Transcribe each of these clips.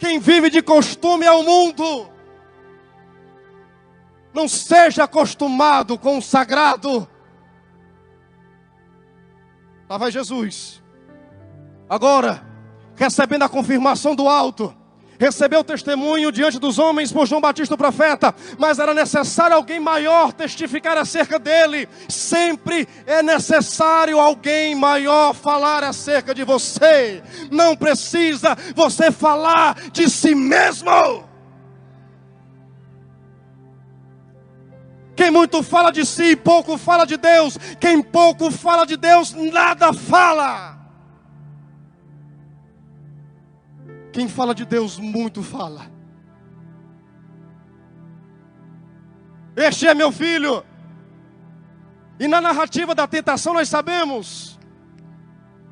Quem vive de costume é o mundo. Não seja acostumado com o sagrado. Lá vai Jesus. Agora, recebendo a confirmação do alto, recebeu o testemunho diante dos homens por João Batista o profeta, mas era necessário alguém maior testificar acerca dele. Sempre é necessário alguém maior falar acerca de você. Não precisa você falar de si mesmo. Quem muito fala de si, pouco fala de Deus. Quem pouco fala de Deus, nada fala. Quem fala de Deus, muito fala. Este é meu filho. E na narrativa da tentação nós sabemos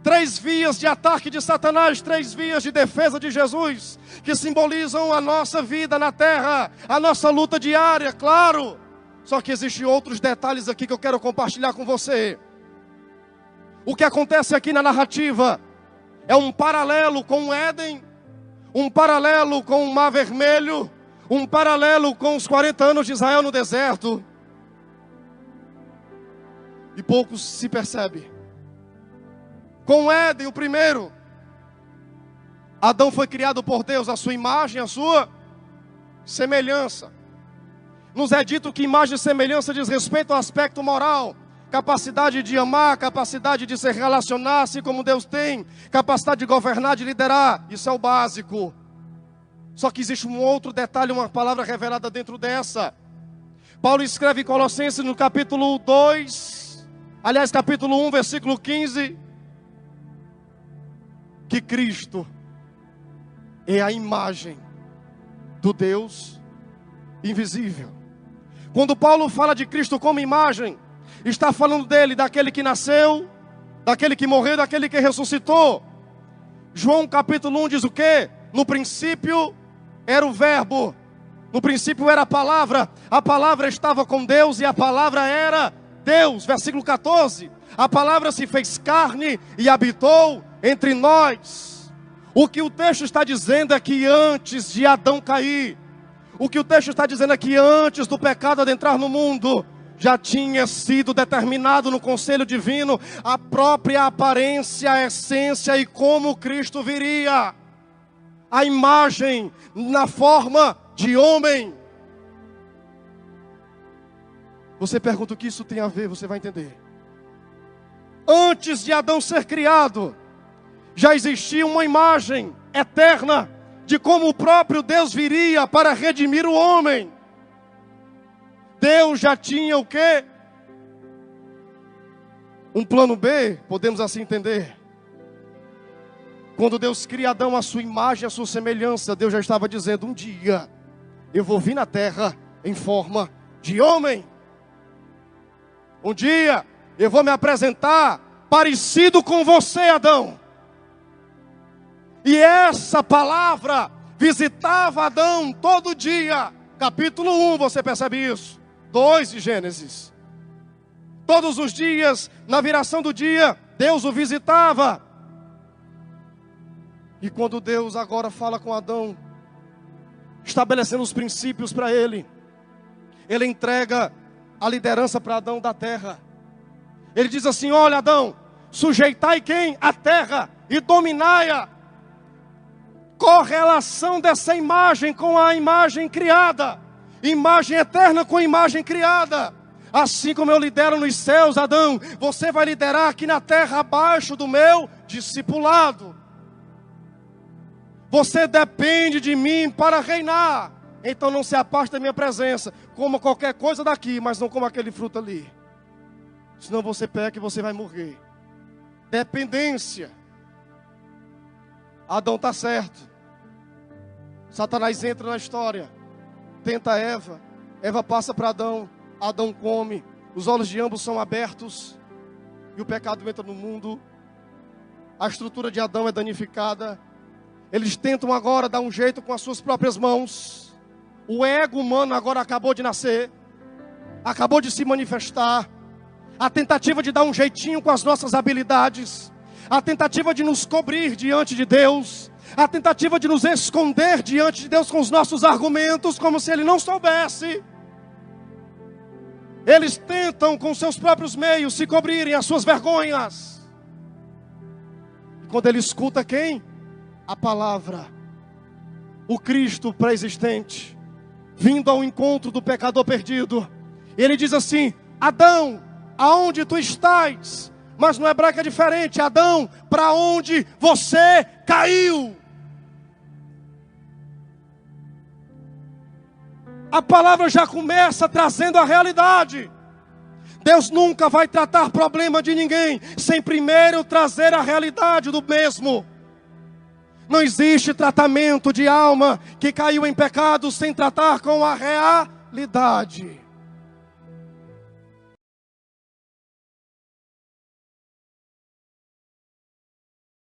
3 vias de ataque de Satanás, 3 vias de defesa de Jesus, que simbolizam a nossa vida na terra, a nossa luta diária, claro. Só que existem outros detalhes aqui que eu quero compartilhar com você. O que acontece aqui na narrativa é um paralelo com o Éden, um paralelo com o Mar Vermelho, um paralelo com os 40 anos de Israel no deserto. E poucos se percebe. Com o Éden, o primeiro, Adão foi criado por Deus, a sua imagem, a sua semelhança. Nos é dito que imagem e semelhança diz respeito ao aspecto moral, capacidade de amar, capacidade de se relacionar, assim como Deus tem, capacidade de governar, de liderar. Isso é o básico. Só que existe um outro detalhe, uma palavra revelada dentro dessa. Paulo escreve em Colossenses no capítulo 2, aliás, capítulo 1, versículo 15, que Cristo é a imagem do Deus invisível. Quando Paulo fala de Cristo como imagem, está falando dele, daquele que nasceu, daquele que morreu, daquele que ressuscitou. João capítulo 1 diz o quê? No princípio era o verbo, no princípio era a palavra estava com Deus e a palavra era Deus. Versículo 14, a palavra se fez carne e habitou entre nós. O que o texto está dizendo é que antes de Adão cair, o que o texto está dizendo é que antes do pecado adentrar no mundo, já tinha sido determinado no conselho divino a própria aparência, a essência e como Cristo viria. A imagem na forma de homem. Você pergunta o que isso tem a ver, você vai entender. Antes de Adão ser criado, já existia uma imagem eterna de como o próprio Deus viria para redimir o homem. Deus já tinha o quê? Um plano B, podemos assim entender. Quando Deus cria Adão à sua imagem, à sua semelhança, Deus já estava dizendo, um dia eu vou vir na terra em forma de homem. Um dia eu vou me apresentar parecido com você, Adão. E essa palavra visitava Adão todo dia. Capítulo 1, você percebe isso? 2 de Gênesis. Todos os dias, na viração do dia, Deus o visitava. E quando Deus agora fala com Adão, estabelecendo os princípios para ele, ele entrega a liderança para Adão da terra. Ele diz assim, olha Adão, sujeitai quem? A terra e dominai-a. Correlação dessa imagem com a imagem criada. Imagem eterna com imagem criada. Assim como eu lidero nos céus, Adão, você vai liderar aqui na terra abaixo do meu discipulado. Você depende de mim para reinar. Então não se afaste da minha presença. Coma qualquer coisa daqui, mas não coma aquele fruto ali. Senão você peca e você vai morrer. Dependência. Adão está certo. Satanás entra na história. Tenta Eva. Eva passa para Adão. Adão come. Os olhos de ambos são abertos. E o pecado entra no mundo. A estrutura de Adão é danificada. Eles tentam agora dar um jeito com as suas próprias mãos. O ego humano agora acabou de nascer. Acabou de se manifestar. A tentativa de dar um jeitinho com as nossas habilidades. A tentativa de nos cobrir diante de Deus. A tentativa de nos esconder diante de Deus com os nossos argumentos, como se Ele não soubesse. Eles tentam com seus próprios meios se cobrirem as suas vergonhas. E quando Ele escuta quem? A palavra, o Cristo pré-existente, vindo ao encontro do pecador perdido. Ele diz assim: Adão, aonde tu estás? Mas no hebraico é diferente. Adão, para onde você caiu? A palavra já começa trazendo a realidade. Deus nunca vai tratar problema de ninguém sem primeiro trazer a realidade do mesmo. Não existe tratamento de alma que caiu em pecado sem tratar com a realidade.